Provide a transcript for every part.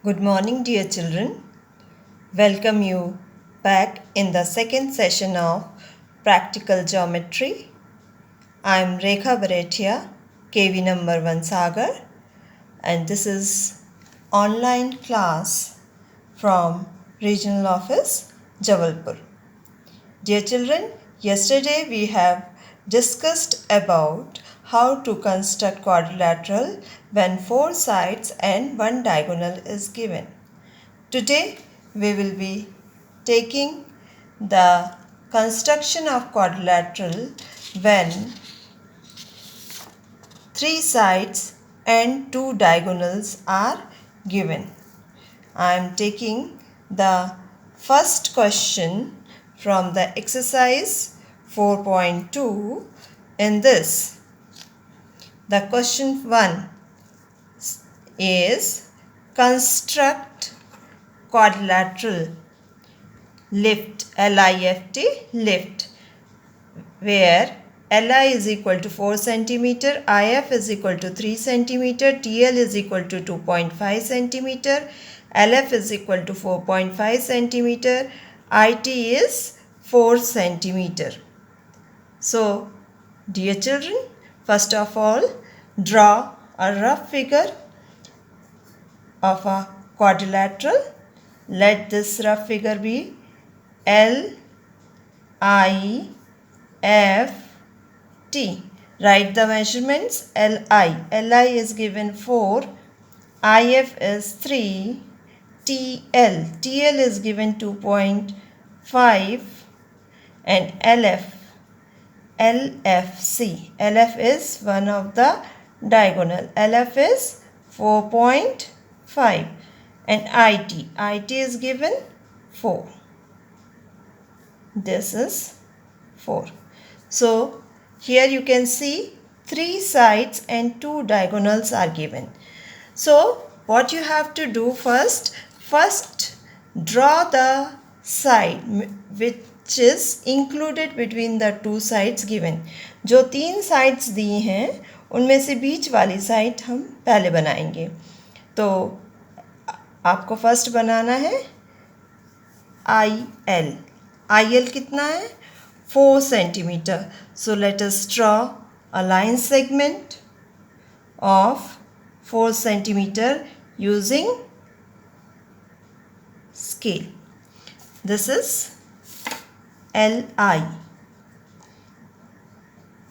Good morning, dear children. Welcome you back in the second session of Practical Geometry. I am Rekha Baretia, KV number 1 Sagar, and this is online class from Regional Office, Jabalpur. Dear children, yesterday we have discussed about how to construct quadrilateral when 4 sides and 1 diagonal is given. Today we will be taking the construction of quadrilateral when 3 sides and 2 diagonals are given. I am taking the first question from the exercise 4.2 in this. The question 1 is construct quadrilateral lift, LIFT, lift, where LI is equal to 4 centimeter, IF is equal to 3 centimeter, TL is equal to 2.5 centimeter, LF is equal to 4.5 centimeter, IT is 4 centimeter. So, dear children, first of all, draw a rough figure of a quadrilateral. Let this rough figure be L, I, F, T. Write the measurements LI. LI is given 4, IF is 3, TL. TL is given 2.5 and LFC. LF is one of the diagonal. LF is 4.5 and IT is given 4. This is 4. So here you can see 3 sides and 2 diagonals are given. So what you have to do first draw the side which is included between the 2 sides given. जो 3 sides दी हैं उनमें से बीच वाली side हम पहले बनाएंगे. तो आपको फर्स्ट बनाना है IL कितना है 4 centimeter. So let us draw a line segment of 4 centimeter using scale. This is LI.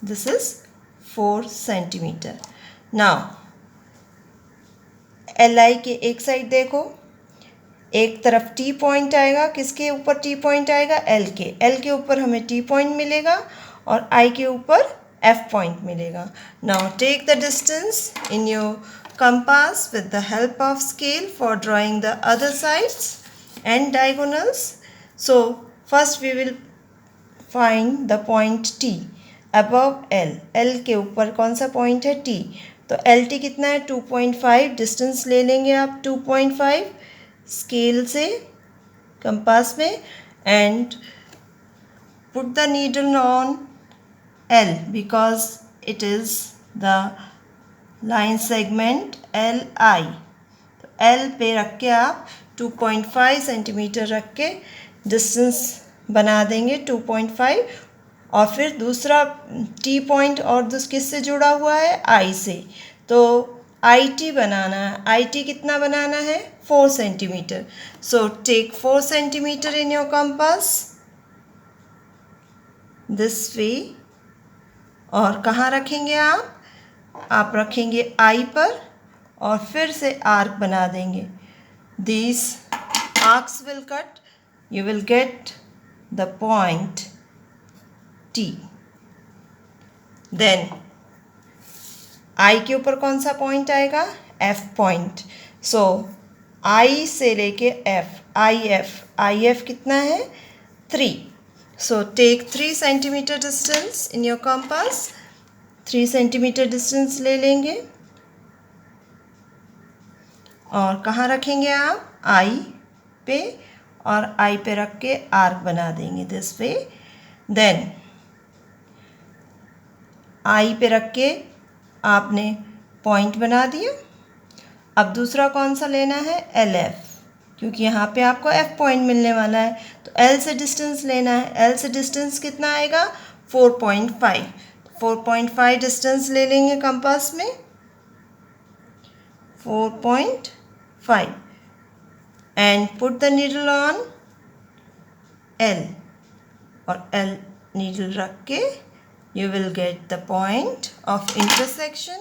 This is 4 centimeter. Now LI के एक साइड देखो, एक तरफ T पॉइंट आएगा. किसके ऊपर T पॉइंट आएगा? L के ऊपर हमें T पॉइंट मिलेगा और I के ऊपर F पॉइंट मिलेगा. Now take the distance in your compass with the help of scale for drawing the other sides and diagonals. So first we will find the point T above L. L के ऊपर कौन सा point है? T. तो LT कितना है? 2.5. Distance ले लेंगे आप 2.5 स्केल से कंपास में and put the needle on L because it is the line segment LI. तो L पे रख के आप 2.5 सेंटीमीटर रख के डिस्टेंस बना देंगे 2.5 और फिर दूसरा T पॉइंट और किससे जुड़ा हुआ है? I से. तो IT बनाना है. IT कितना बनाना है? 4 centimeter. So take 4 centimeter in your compass this way. और कहाँ रखेंगे आप? आप रखेंगे I पर और फिर से आर्क बना देंगे. These arcs will cut. You will get the point T. Then I के ऊपर कौन सा पॉइंट आएगा? F point. सो I से लेके F, IF कितना है? 3. So take 3 centimeter distance in your compass. 3 centimeter distance ले लेंगे और कहाँ रखेंगे आप? I पे और I पे रख के आर्क बना देंगे दिस वे. देन I पे रख के आपने पॉइंट बना दिया अब दूसरा कौन सा लेना है, एल एफ, क्योंकि यहाँ पे आपको एफ पॉइंट मिलने वाला है, तो एल से डिस्टेंस लेना है। एल से डिस्टेंस कितना आएगा, 4.5। 4.5 डिस्टेंस ले लेंगे कंपास में, 4.5, and put the needle on L, और एल नीडल रख के you will get the point of intersection,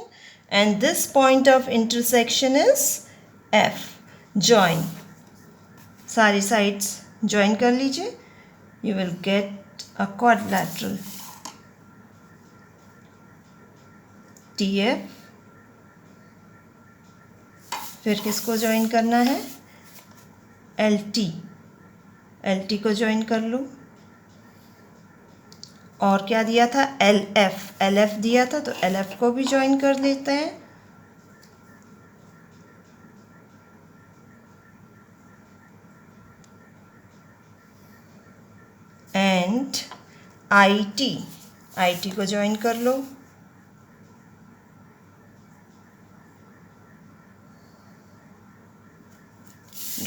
and this point of intersection is F. Join, सारी sides join कर लीजिए, you will get a quadrilateral TF। फिर किसको join करना है, LT, LT को join कर लो। और क्या दिया था, एल एफ दिया था, तो एल एफ को भी ज्वाइन कर लेते हैं। एंड आई टी को ज्वाइन कर लो।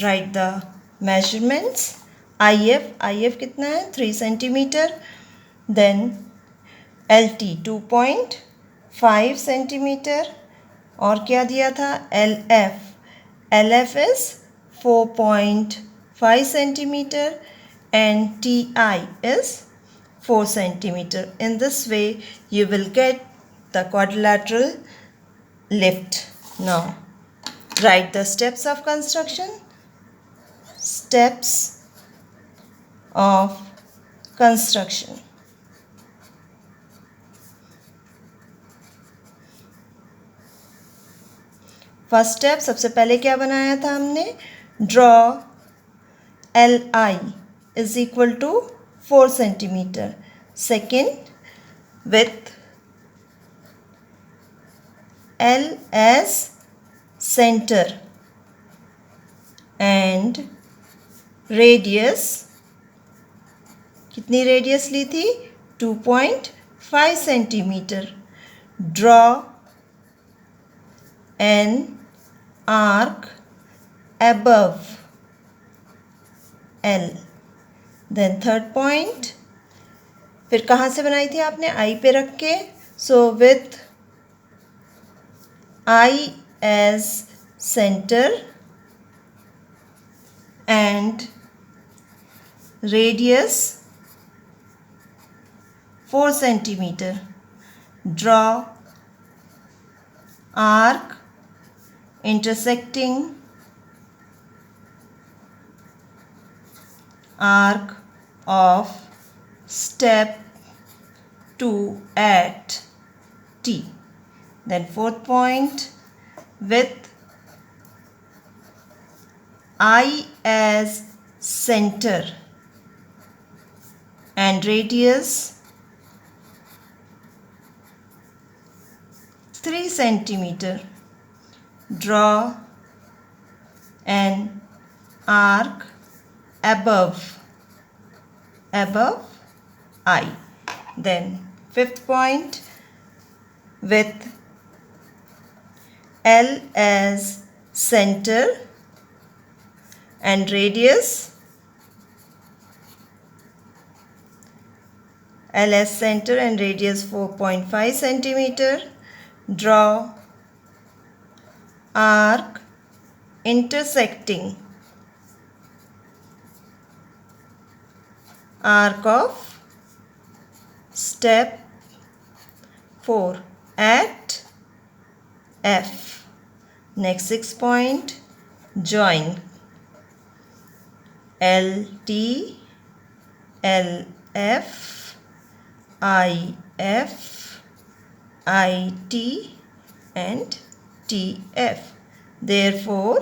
Right the measurements. I F कितना है, 3 सेंटीमीटर। Then LT 2.5 सेंटीमीटर, और क्या दिया था, LF is 4.5 centimetre and TI is 4 centimeter. In this way you will get the quadrilateral lift. Now write the steps of construction. Steps of construction. First step, सबसे पहले क्या बनाया था हमने, draw L I is equal to 4 centimetre. Second, with L as centre and radius, कितनी radius ली थी, 2.5 centimetre. Draw an arc above L। then third point, फिर कहाँ से बनाई थी आपने, I पे रख के, so with I as center and radius 4 centimeter, draw arc intersecting arc of step 2 at T. Then fourth point, with I as center and radius 3 centimeter, draw an arc above I. Then fifth point, with L as center and radius, L as center and radius 4.5 centimeter, draw arc intersecting arc of step 4 at F. Next 6 point, join LT, LF, IF, IT and TF. Therefore,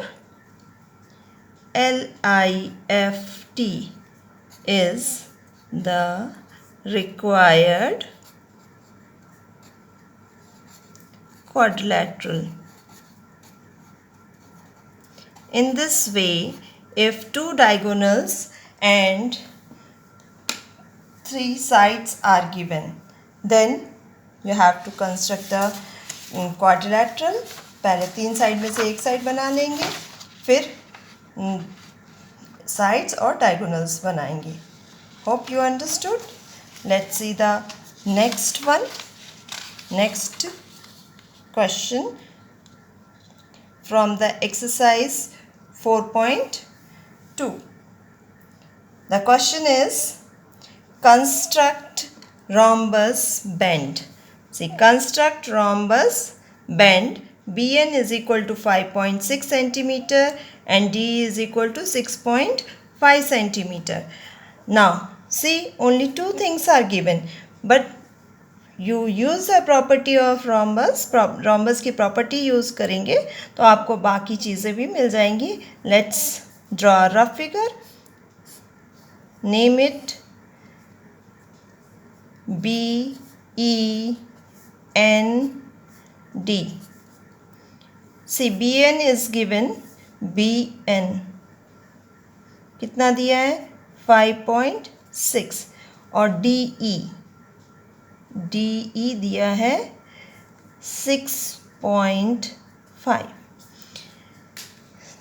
LIFT is the required quadrilateral. In this way, if two diagonals and 3 sides are given, then you have to construct a quadrilateral. पहले 3 side में से एक side बना लेंगे, फिर sides और diagonals बनाएंगे। Hope you understood. Let's see the next one, next question from the exercise 4.2. The question is, construct rhombus bend. See, construct rhombus bend. BN is equal to 5.6 centimeter and D is equal to 6.5 centimeter. Now, see, only two things are given, but you use the property of rhombus की property use करेंगे तो आपको बाकी चीज़ें भी मिल जाएंगी। Let's draw a rough figure, name it BEND. See BN is given, BN कितना दिया है 5.6 और DE दिया है 6.5.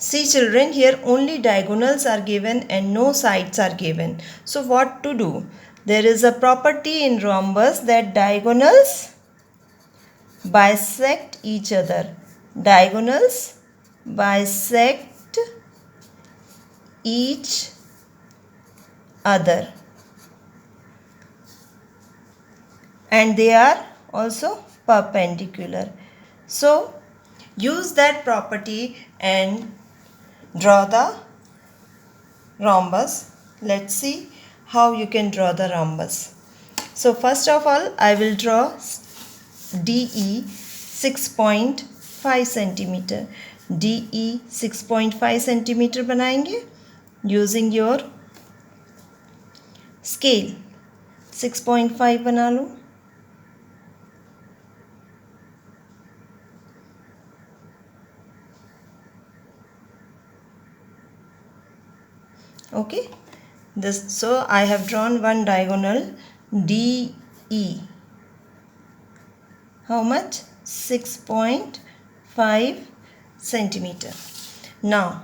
See children, here only diagonals are given and no sides are given. So what to do? There is a property in rhombus that diagonals bisect each other. Diagonals bisect each other. And they are also perpendicular. So use that property and draw the rhombus. Let's see how you can draw the rhombus. So first of all, I will draw DE 6.5 centimeter. DE 6.5 centimeter बनाएंगे using your scale. 6.5 बना लो। Okay, this, so I have drawn one diagonal DE. How much? 6.5 centimeter. Now,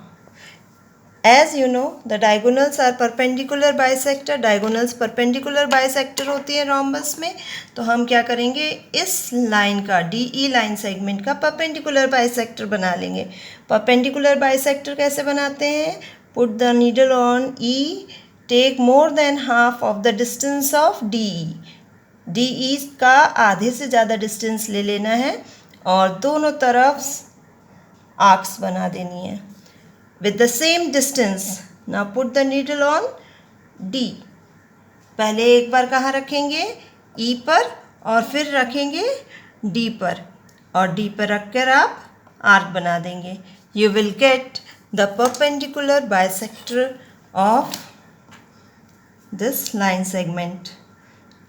as you know, the diagonals are perpendicular bisector. Diagonals perpendicular bisector होती है rhombus में, तो हम क्या करेंगे, इस लाइन का DE लाइन सेगमेंट का perpendicular bisector बना लेंगे। perpendicular bisector कैसे बनाते हैं? Put the needle on E, take more than half of the distance of DE. DE का आधे से ज़्यादा डिस्टेंस ले लेना है और दोनों तरफ आर्क्स बना देनी है with the same distance. Now put the needle on D. पहले एक बार कहाँ रखेंगे? E पर और फिर रखेंगे D पर, और D पर रखकर आप आर्क बना देंगे. You will get the perpendicular bisector of this line segment.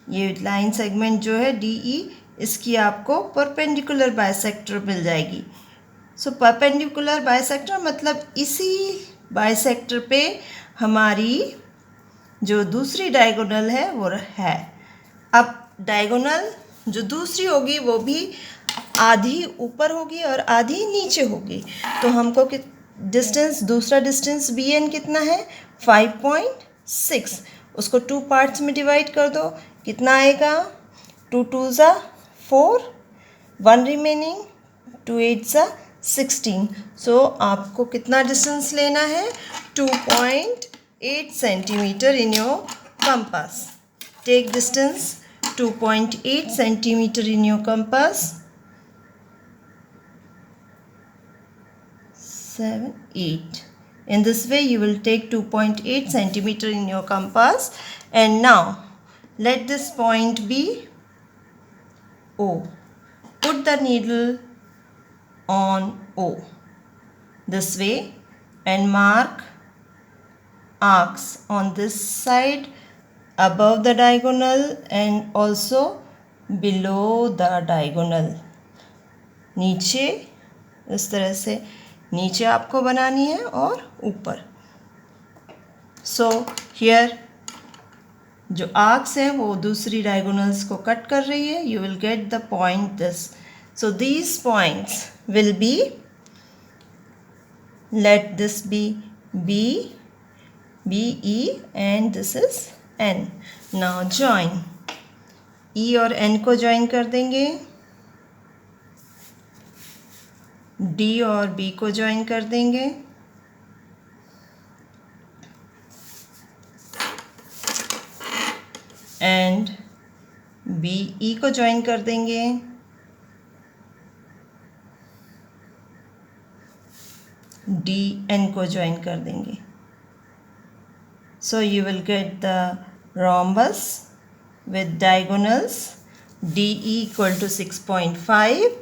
ये लाइन सेगमेंट जो है DE, इसकी आपको perpendicular bisector मिल जाएगी. सो perpendicular bisector मतलब इसी bisector पे हमारी जो दूसरी डायगोनल है वो है. अब डायगोनल जो दूसरी होगी वो भी आधी ऊपर होगी और आधी नीचे होगी, तो हमको डिस्टेंस, दूसरा डिस्टेंस BN कितना है 5.6. उसको 2 पार्ट्स में डिवाइड कर दो, कितना आएगा 2 2 ज़ा 4, 1 रिमेनिंग, 2 8 ज़ा 16. सो आपको कितना डिस्टेंस लेना है 2.8 centimetre in your compass. Take distance 2.8 centimetre in your compass. 7 8. In this way you will take 2.8 centimeter in your compass, and now let this point be O. Put the needle on O this way and mark arcs on this side above the diagonal and also below the diagonal. नीचे इस तरह से नीचे आपको बनानी है और ऊपर. सो हियर जो आर्क्स हैं वो दूसरी डायगोनल्स को कट कर रही है. You will get the point this. So these points will be, let this be B, B, E, and this is N. Now join. E और N को join कर देंगे, D और B को join कर देंगे, and B, E को join कर देंगे, D, N को join कर देंगे. So you will get the rhombus with diagonals DE equal to 6.5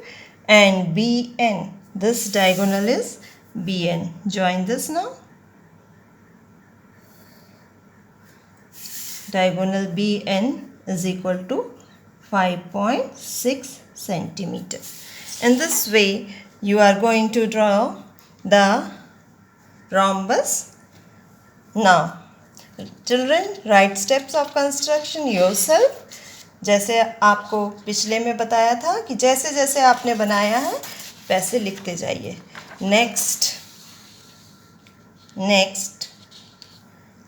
and BN. This diagonal is BN. Join this now. Diagonal BN is equal to 5.6 centimeter. In this way, you are going to draw the rhombus. Now, children, write steps of construction yourself. जैसे आपको पिछले में बताया था कि जैसे जैसे आपने बनाया है वैसे लिखते जाइए. Next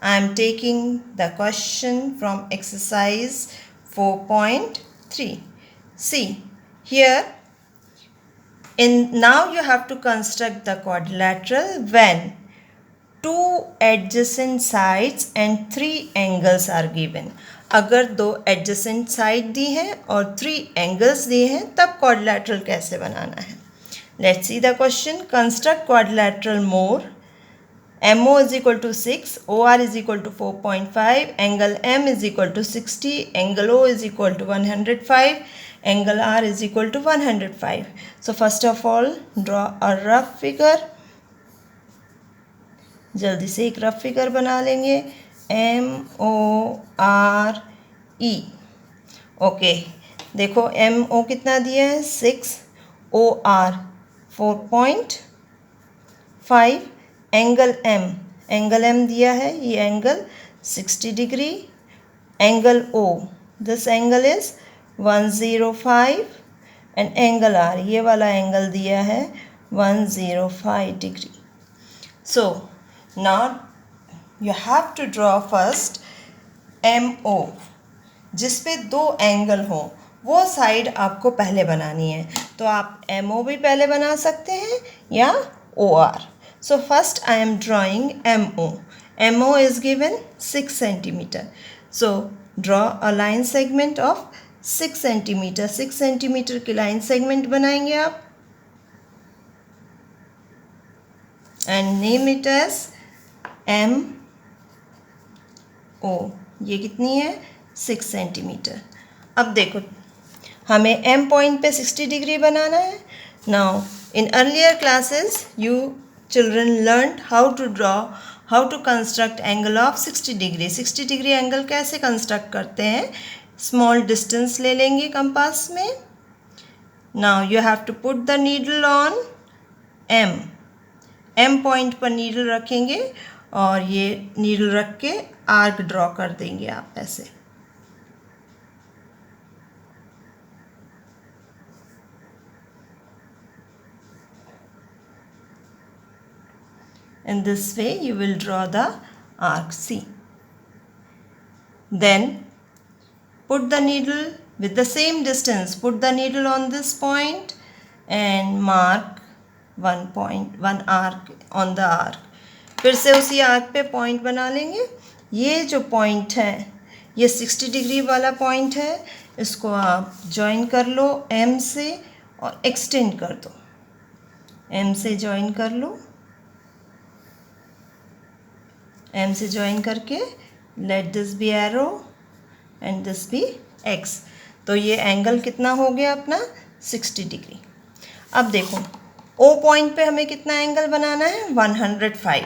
I am taking the question from exercise 4.3. See here, now you have to construct the quadrilateral when 2 adjacent sides and 3 angles are given. अगर 2 adjacent side दी हैं और 3 angles दिए हैं तब quadrilateral कैसे बनाना है. Let's see the question. Construct quadrilateral more. MO is equal to 6, OR is equal to 4.5, angle M is equal to 60, angle O is equal to 105, angle R is equal to 105. So first of all, draw a rough figure. जल्दी से एक rough figure बना लेंगे. MORE. Okay, देखो MO कितना दिया है 6, OR 4.5, angle M दिया है, ये angle 60 degree, angle O, this angle is 105 and angle R, ये वाला एंगल दिया है 105 degree. So now you have to draw first MO, जिस पे 2 एंगल हों वो साइड आपको पहले बनानी है. तो आप MO भी पहले बना सकते हैं या OR. So first I am drawing MO. MO is given 6 centimeter. So draw a line segment of 6 centimeter. 6 centimeter की line segment बनाएंगे आप and name it as MO. ये कितनी है 6 centimeter. अब देखो हमें M point पे 60 डिग्री बनाना है. Now in earlier classes you children learned how to construct angle of 60 degree. 60 degree angle कैसे construct करते हैं. Small distance ले लेंगे कंपास में. Now you have to put the needle on M point पर needle रखेंगे और ये needle रख के arc draw कर देंगे आप ऐसे. In this way you will draw the arc C. Then put the needle with the same distance, put the needle on this point and mark one arc on the arc. फिर से उसी arc पे point बना लेंगे. ये जो point है ये 60 डिग्री वाला पॉइंट है, इसको आप ज्वाइन कर लो M से और एक्सटेंड कर दो. M से ज्वाइन कर लो, M से ज्वाइन करके let this be arrow and this be X. तो ये एंगल कितना हो गया अपना 60 डिग्री. अब देखो O पॉइंट पे हमें कितना एंगल बनाना है 105.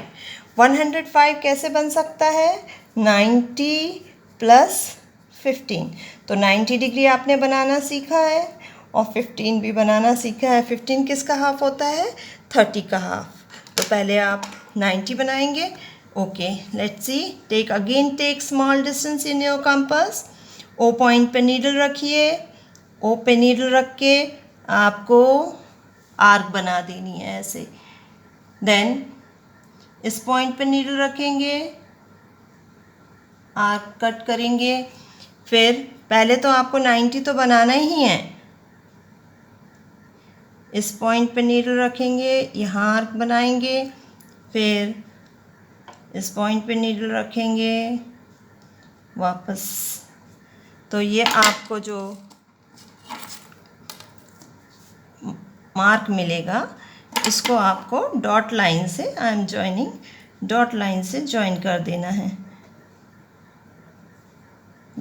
105 कैसे बन सकता है 90 प्लस 15. तो 90 डिग्री आपने बनाना सीखा है और 15 भी बनाना सीखा है. 15 किसका हाफ होता है 30 का हाफ. तो पहले आप 90 बनाएंगे. Okay, let's see. Take small distance in your compass. O point पे नीडल रखिए. O पे नीडल रख के आपको आर्क बना देनी है ऐसे। देन इस पॉइंट पे नीडल रखेंगे, आर्क कट करेंगे। फिर पहले तो आपको 90 तो बनाना ही है। इस पॉइंट पे नीडल रखेंगे, यहाँ आर्क बनाएंगे, फिर इस पॉइंट पे नीडल रखेंगे वापस। तो ये आपको जो मार्क मिलेगा इसको आपको डॉट लाइन से, I am joining, dot line से ज्वाइन कर देना है।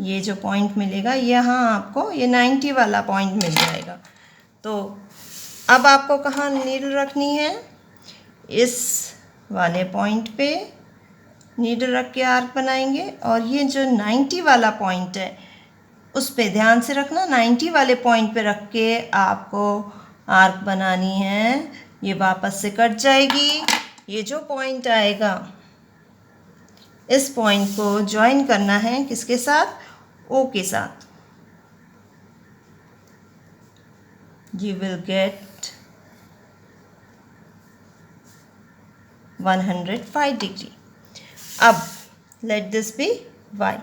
ये जो पॉइंट मिलेगा यहाँ आपको ये 90 वाला पॉइंट मिल जाएगा। तो अब आपको कहाँ नीडल रखनी है, इस वाले पॉइंट पे नीडल रख के आर्क बनाएंगे। और ये जो 90 वाला पॉइंट है उस पे ध्यान से रखना, 90 वाले पॉइंट पे रख के आपको आर्क बनानी है। ये वापस से कट जाएगी। ये जो पॉइंट आएगा इस पॉइंट को ज्वाइन करना है किसके साथ, ओ के साथ। You will get 105 degree. अब लेट दिस बी वाई।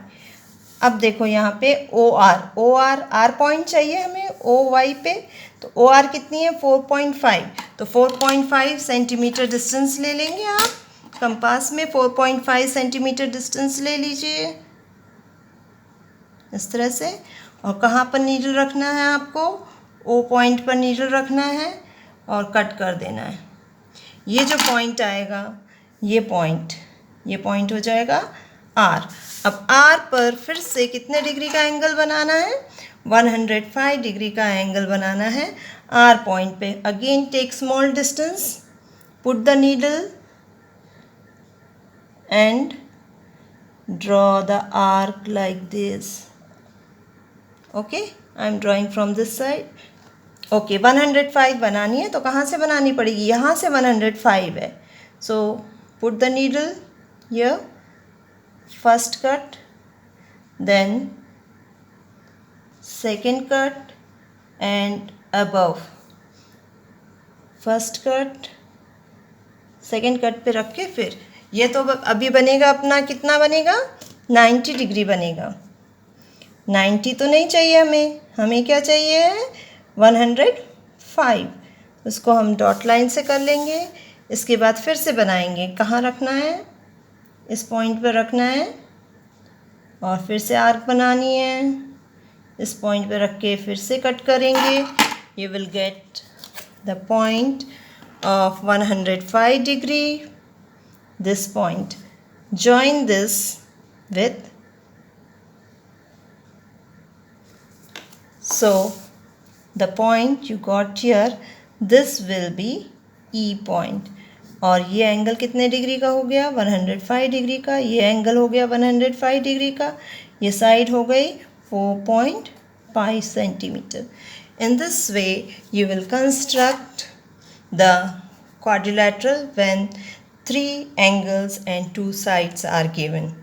अब देखो यहाँ पे ओ आर आर पॉइंट चाहिए हमें ओ वाई पे। तो ओ आर कितनी है 4.5। तो 4.5 सेंटीमीटर डिस्टेंस ले लेंगे आप कंपास में। 4.5 सेंटीमीटर डिस्टेंस ले लीजिए इस तरह से। और कहाँ पर नीडल रखना है आपको, ओ पॉइंट पर नीडल रखना है और कट कर देना है। ये जो पॉइंट आएगा ये पॉइंट हो जाएगा आर। अब आर पर फिर से कितने डिग्री का एंगल बनाना है, 105 डिग्री का एंगल बनाना है आर पॉइंट पे। Again take small distance, put the needle and draw the arc like this. Okay, I am drawing from this side. Okay, 105 बनानी है तो कहाँ से बनानी पड़ेगी, यहाँ से 105 है। So put the needle here, first cut, then second cut and above। first cut second cut पे रख के फिर ये तो अभी बनेगा अपना, कितना बनेगा 90 डिग्री बनेगा। 90 तो नहीं चाहिए हमें क्या चाहिए है 105। उसको हम डॉट लाइन से कर लेंगे। इसके बाद फिर से बनाएंगे, कहाँ रखना है, इस पॉइंट पर रखना है और फिर से आर्क बनानी है। इस पॉइंट पर रख के फिर से कट करेंगे। You will get the point of 105 degree. This point, join this with, so the point you got here, this will be E point। और ये एंगल कितने डिग्री का हो गया 105 डिग्री का। ये एंगल हो गया 105 डिग्री का। ये साइड हो गई 4.5 centimetre. In this way you will construct the quadrilateral when 3 angles and 2 sides are given.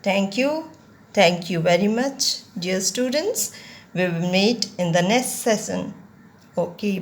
Thank you very much dear students. We will meet in the next session. Okay.